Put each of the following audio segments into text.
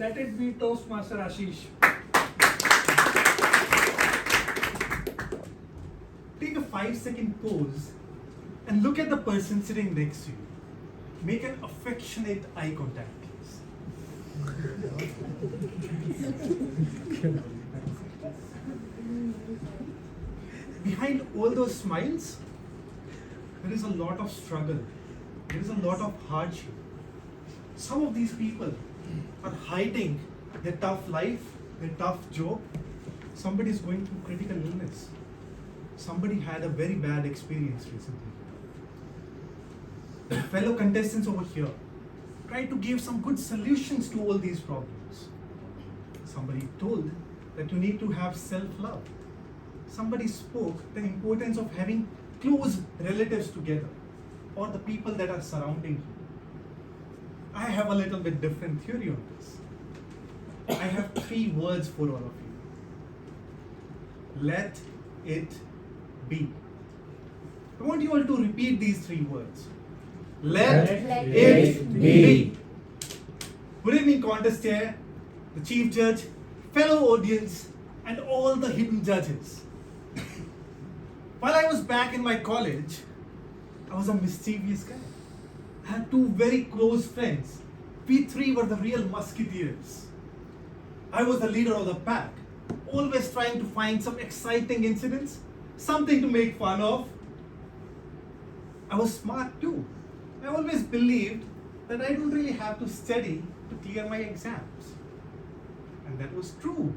Let it be Toastmaster Ashish. Take a 5-second pause and look at the person sitting next to you. Make an affectionate eye contact, please. Behind all those smiles, there is a lot of struggle. There is a lot of hardship. Some of these people are hiding their tough life, their tough job. Somebody is going through critical illness. Somebody had a very bad experience recently. The fellow contestants over here try to give some good solutions to all these problems. Somebody told that you need to have self-love. Somebody spoke the importance of having close relatives together or the people that are surrounding you. I have a little bit different theory on this. I have 3 words for all of you. Let it be. I want you all to repeat these 3 words. Let it be. Good evening, contest chair, the chief judge, fellow audience, and all the hidden judges. While I was back in my college, I was a mischievous guy. I had 2 very close friends. We 3 were the real musketeers. I was the leader of the pack, always trying to find some exciting incidents, something to make fun of. I was smart too. I always believed that I don't really have to study to clear my exams. And that was true.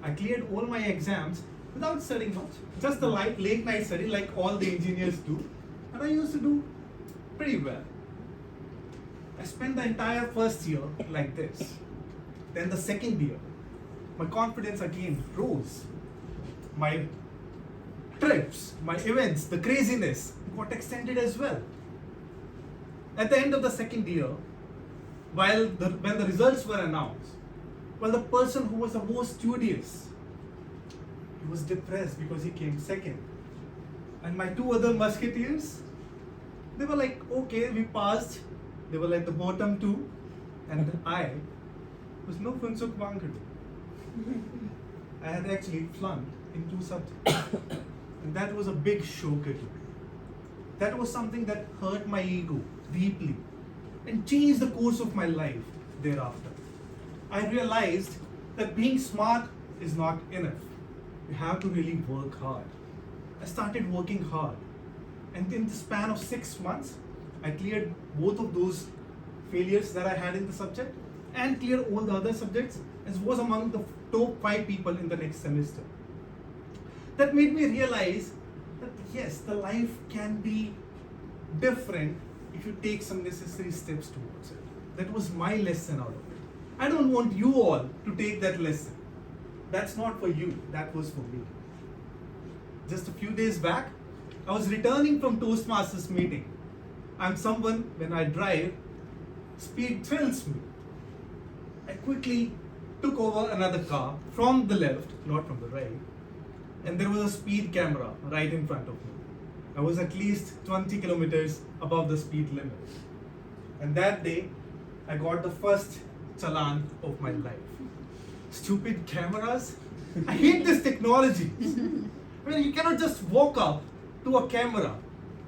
I cleared all my exams without studying much. Just the late night study like all the engineers do. And I used to do pretty well. I spent the entire first year like this. Then the second year, my confidence again rose. My trips, my events, the craziness got extended as well. At the end of the second year, when the results were announced, the person who was the most studious, he was depressed because he came second. And my 2 other musketeers, they were like, okay, we passed. They were like the bottom 2. And I was no funsuk wangadu. I had actually flunked in 2 subjects. And that was a big shocker to me. That was something that hurt my ego deeply and changed the course of my life thereafter. I realized that being smart is not enough. You have to really work hard. I started working hard. And in the span of 6 months, I cleared both of those failures that I had in the subject and cleared all the other subjects and was among the top 5 people in the next semester. That made me realize that yes, the life can be different if you take some necessary steps towards it. That was my lesson out of it. I don't want you all to take that lesson. That's not for you, that was for me. Just a few days back, I was returning from Toastmasters meeting. I'm someone, when I drive, speed thrills me. I quickly took over another car from the left, not from the right, and there was a speed camera right in front of me. I was at least 20 kilometers above the speed limit. And that day, I got the first challan of my life. Stupid cameras. I hate this technology. I mean, you cannot just walk up to a camera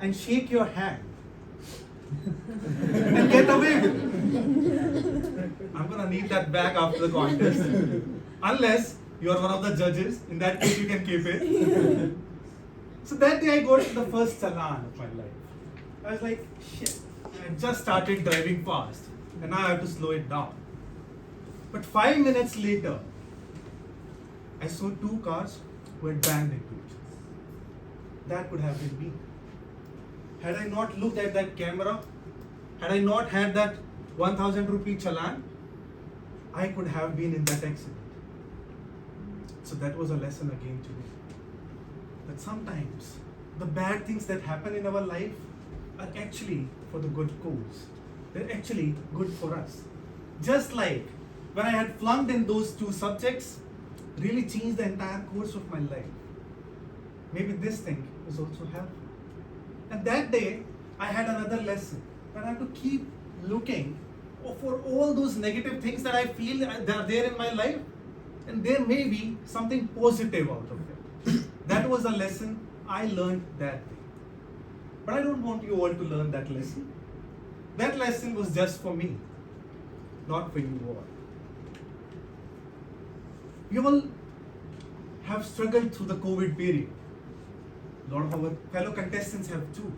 and shake your hand and get away with it. I'm gonna need that back after the contest. Unless you are one of the judges, in that case you can keep it. So that day I got the first challan of my life. I was like, shit, I just started driving fast and now I have to slow it down. But 5 minutes later, I saw 2 cars who had banged into each other. That could have been me. Had I not looked at that camera, had I not had that 1,000 rupee challan, I could have been in that accident. So that was a lesson again to me. That sometimes the bad things that happen in our life are actually for the good cause. They're actually good for us. Just like when I had flunked in those 2 subjects, really changed the entire course of my life. Maybe this thing is also helpful. And that day, I had another lesson that I have to keep looking for all those negative things that I feel that are there in my life, and there may be something positive out of it. That was a lesson I learned that day. But I don't want you all to learn that lesson. That lesson was just for me, not for you all. You all have struggled through the COVID period. A lot of our fellow contestants have too.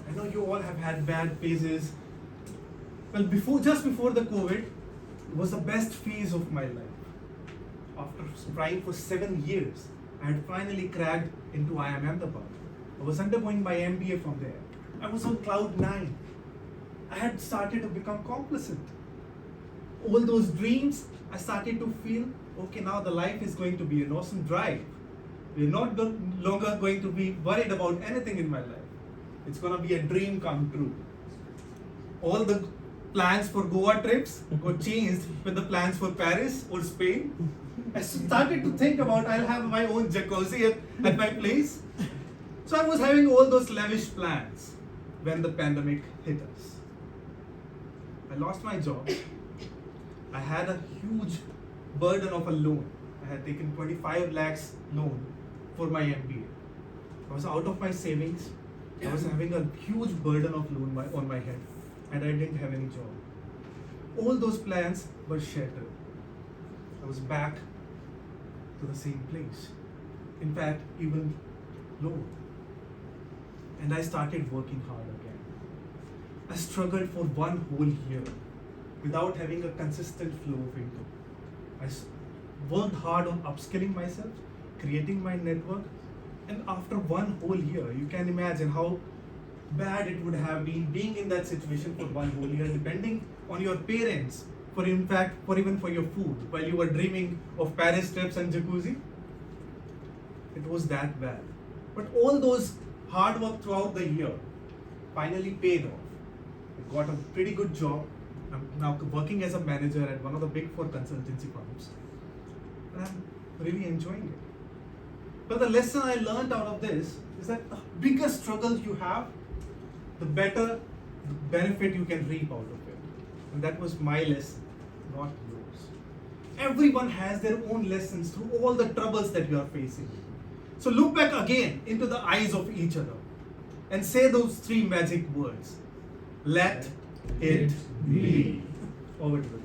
I know you all have had bad phases. Well, just before the COVID, it was the best phase of my life. After trying for 7 years, I had finally cracked into IIM Ahmedabad. I was undergoing my MBA from there. I was on cloud 9. I had started to become complacent. All those dreams, I started to feel, okay, now the life is going to be an awesome drive. We're not longer going to be worried about anything in my life. It's going to be a dream come true. All the plans for Goa trips got changed with the plans for Paris or Spain. I started to think about I'll have my own jacuzzi at my place. So I was having all those lavish plans when the pandemic hit us. I lost my job. I had a huge burden of a loan. I had taken 25 lakhs loan for my MBA. I was out of my savings. I was having a huge burden of loan on my head, and I didn't have any job. All those plans were shattered. I was back to the same place. In fact, even lower. And I started working hard again. I struggled for 1 whole year without having a consistent flow of income. I worked hard on upskilling myself, creating my network, and after 1 whole year, you can imagine how bad it would have been being in that situation for 1 whole year, depending on your parents, for even for your food, while you were dreaming of Paris trips and jacuzzi. It was that bad. But all those hard work throughout the year finally paid off. I got a pretty good job. I'm now working as a manager at one of the big 4 consultancy firms. And I'm really enjoying it. But the lesson I learned out of this is that the bigger struggles you have, the better the benefit you can reap out of it. And that was my lesson, not yours. Everyone has their own lessons through all the troubles that you are facing. So look back again into the eyes of each other and say those 3 magic words. Let it be. Over to you.